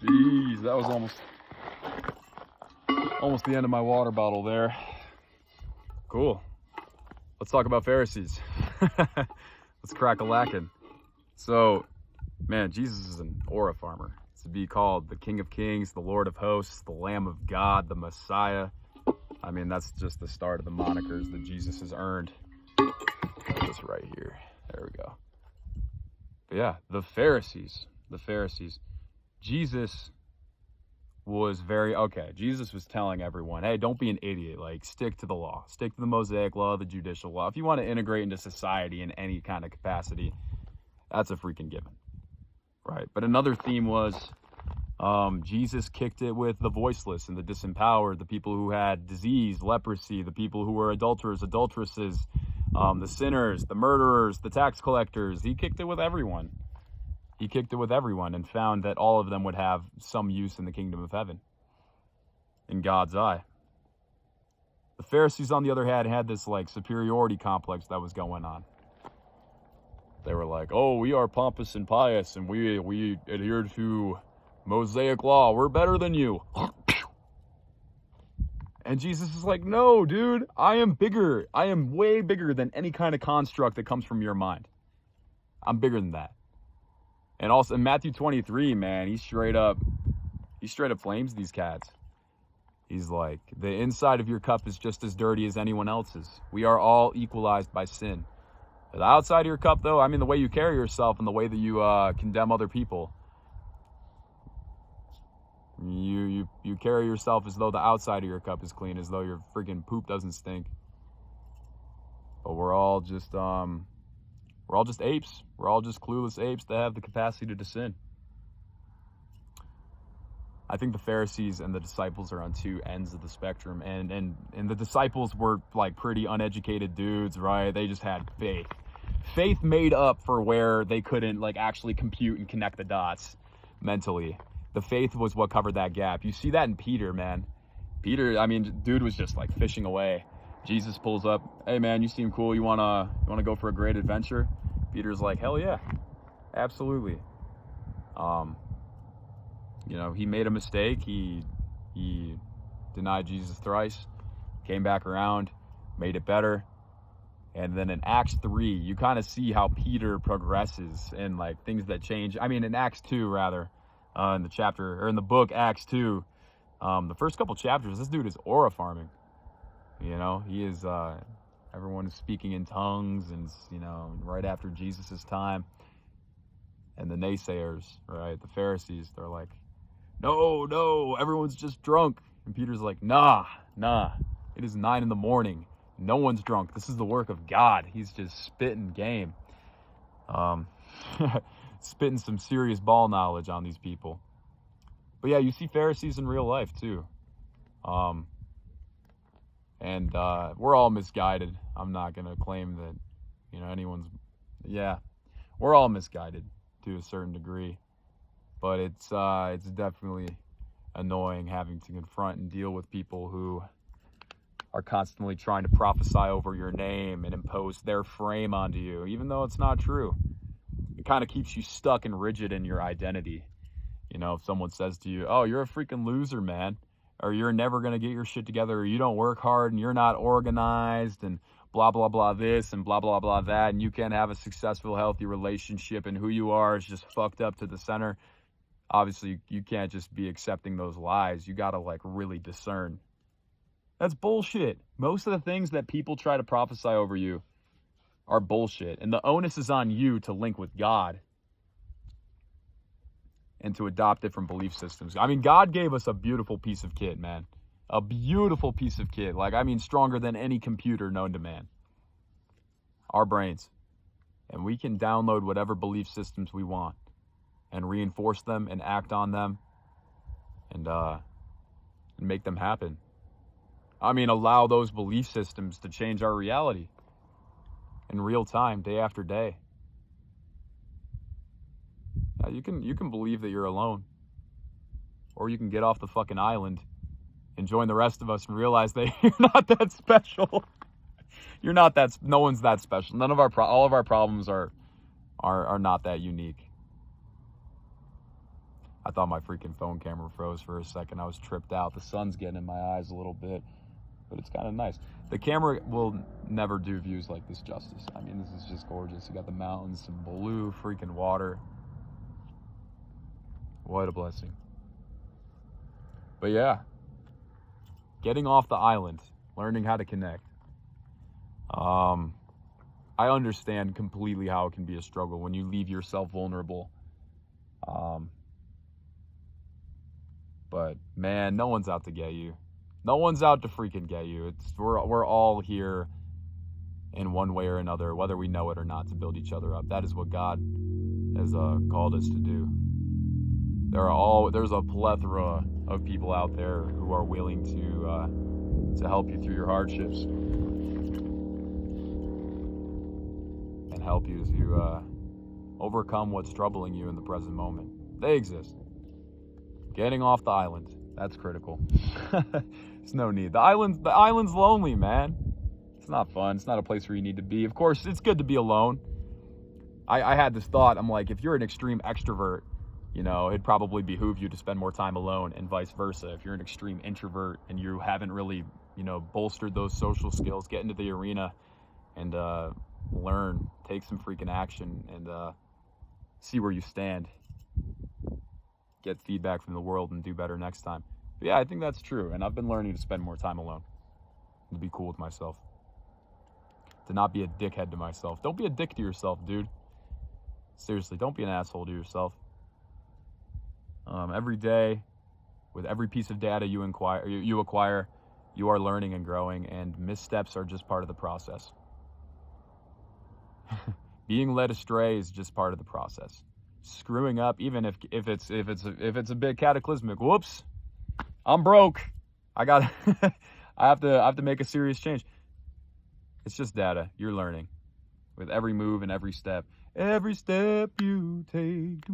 Jeez, that was almost the end of my water bottle there. Cool. Let's talk about Pharisees. Let's crack a lackin'. So, man, Jesus is an aura farmer. To be called the King of Kings, the Lord of Hosts, the Lamb of God, the Messiah. I mean, that's just the start of the monikers that Jesus has earned. Put this right here. There we go. But yeah, the Pharisees. Jesus was Jesus was telling everyone, hey, don't be an idiot. Like, stick to the law. Stick to the Mosaic law, the judicial law. If you want to integrate into society in any kind of capacity, that's a freaking given. Right. But another theme was Jesus kicked it with the voiceless and the disempowered, the people who had disease, leprosy, the people who were adulterers, adulteresses, the sinners, the murderers, the tax collectors. He kicked it with everyone. He kicked it with everyone and found that all of them would have some use in the kingdom of heaven, in God's eye. The Pharisees, on the other hand, had this like superiority complex that was going on. They were like, oh, we are pompous and pious, and we adhere to Mosaic law. We're better than you. And Jesus is like, no, dude, I am bigger. I am way bigger than any kind of construct that comes from your mind. I'm bigger than that. And also in Matthew 23, man, he straight up flames these cats. He's like, the inside of your cup is just as dirty as anyone else's. We are all equalized by sin. The outside of your cup, though, I mean, the way you carry yourself and the way that you condemn other people. You carry yourself as though the outside of your cup is clean, as though your freaking poop doesn't stink. But we're all just apes. We're all just clueless apes that have the capacity to sin. I think the Pharisees and the disciples are on two ends of the spectrum, and the disciples were like pretty uneducated dudes, right? They just had faith. Faith made up for where they couldn't like actually compute and connect the dots mentally. The faith was what covered that gap. You see that in Peter, man. Peter, I mean, dude was just like fishing away. Jesus pulls up, hey man, you seem cool. You wanna go for a great adventure? Peter's like, hell yeah, absolutely. He made a mistake. He denied Jesus thrice, came back around, made it better. And then in Acts 3, you kind of see how Peter progresses and like things that change. I mean, in Acts 2, rather, in the book Acts 2, the first couple chapters, this dude is aura farming. He is, everyone is speaking in tongues, and, right after Jesus' time. And the naysayers, right, the Pharisees, they're like, no, everyone's just drunk. And Peter's like, nah, it is 9 a.m. No one's drunk. This is the work of God. He's just spitting game. Spitting some serious ball knowledge on these people. But yeah, you see Pharisees in real life too. And we're all misguided. I'm not going to claim that, we're all misguided to a certain degree. But it's definitely annoying having to confront and deal with people who are constantly trying to prophesy over your name and impose their frame onto you, even though it's not true. It kind of keeps you stuck and rigid in your identity. If someone says to you, oh, you're a freaking loser, man, or you're never going to get your shit together, or you don't work hard and you're not organized and blah, blah, blah this and blah, blah, blah that, and you can't have a successful, healthy relationship, and who you are is just fucked up to the center. Obviously, you can't just be accepting those lies. You got to like really discern. That's bullshit. Most of the things that people try to prophesy over you are bullshit. And the onus is on you to link with God and to adopt different belief systems. I mean, God gave us a beautiful piece of kit, man. A beautiful piece of kit. Stronger than any computer known to man. Our brains. And we can download whatever belief systems we want and reinforce them and act on them and make them happen. I mean, allow those belief systems to change our reality in real time, day after day. Yeah, you can believe that you're alone. Or you can get off the fucking island and join the rest of us and realize that you're not that special. No one's that special. All of our problems are not that unique. I thought my freaking phone camera froze for a second. I was tripped out. The sun's getting in my eyes a little bit, but it's kind of nice. The camera will never do views like this justice. I mean, this is just gorgeous. You got the mountains, some blue freaking water. What a blessing. But yeah, getting off the island, learning how to connect. I understand completely how it can be a struggle when you leave yourself vulnerable. But man, no one's out to get you. No one's out to freaking get you. We're all here in one way or another, whether we know it or not, to build each other up. That is what God has called us to do. There's a plethora of people out there who are willing to help you through your hardships and help you to overcome what's troubling you in the present moment. They exist. Getting off the island, that's critical. There's no need. The island's lonely, man. It's not fun. It's not a place where you need to be. Of course, it's good to be alone. I had this thought. I'm like, if you're an extreme extrovert, you know, it'd probably behoove you to spend more time alone, and vice versa. If you're an extreme introvert and you haven't really, you know, bolstered those social skills, get into the arena and learn, take some freaking action, and see where you stand. Get feedback from the world and do better next time. But yeah, I think that's true. And I've been learning to spend more time alone, to be cool with myself, to not be a dickhead to myself. Don't be a dick to yourself, dude. Seriously, don't be an asshole to yourself. Every day, with every piece of data you acquire, you are learning and growing, and missteps are just part of the process. Being led astray is just part of the process. Screwing up, even if it's a bit cataclysmic. Whoops, I'm broke. I have to make a serious change. It's just data. You're learning with every move and every step. Every step you take,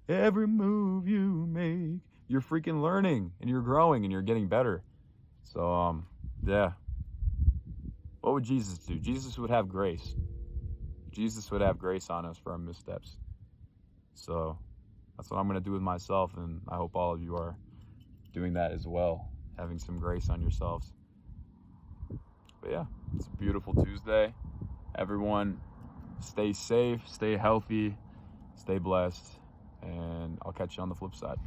every move you make, you're freaking learning and you're growing and you're getting better. So yeah. What would Jesus do? Jesus would have grace. Jesus would have grace on us for our missteps. So that's what I'm going to do with myself, and I hope all of you are doing that as well, having some grace on yourselves. But yeah, it's a beautiful Tuesday. Everyone, stay safe, stay healthy, stay blessed, and I'll catch you on the flip side.